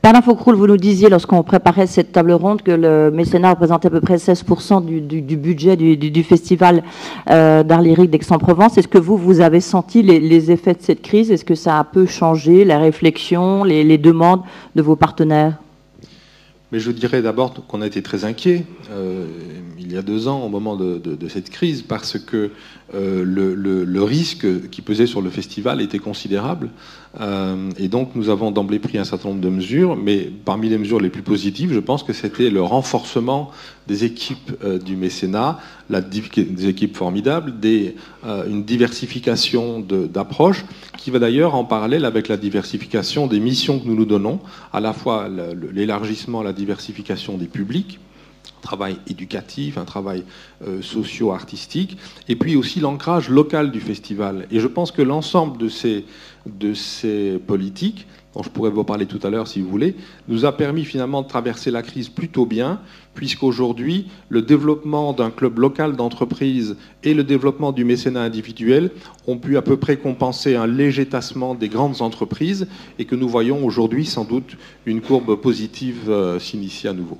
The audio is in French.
Bernard Foccroulle, vous nous disiez, lorsqu'on préparait cette table ronde, que le mécénat représentait à peu près 16% du budget du festival d'art lyrique d'Aix-en-Provence. Est-ce que vous avez senti les effets de cette crise? Est-ce que ça a un peu changé la réflexion, les demandes de vos partenaires? Mais je dirais d'abord qu'on a été très inquiets il y a 2 ans au moment de cette crise, parce que le risque qui pesait sur le festival était considérable. Et donc nous avons d'emblée pris un certain nombre de mesures, mais parmi les mesures les plus positives, je pense que c'était le renforcement des équipes du mécénat, des équipes formidables, une diversification d'approches, qui va d'ailleurs en parallèle avec la diversification des missions que nous nous donnons, à la fois l'élargissement, la diversification des publics, un travail éducatif, un travail socio-artistique, et puis aussi l'ancrage local du festival. Et je pense que l'ensemble de ces politiques, dont je pourrais vous parler tout à l'heure si vous voulez, nous a permis finalement de traverser la crise plutôt bien, puisqu'aujourd'hui, le développement d'un club local d'entreprise et le développement du mécénat individuel ont pu à peu près compenser un léger tassement des grandes entreprises, et que nous voyons aujourd'hui sans doute une courbe positive s'initier à nouveau.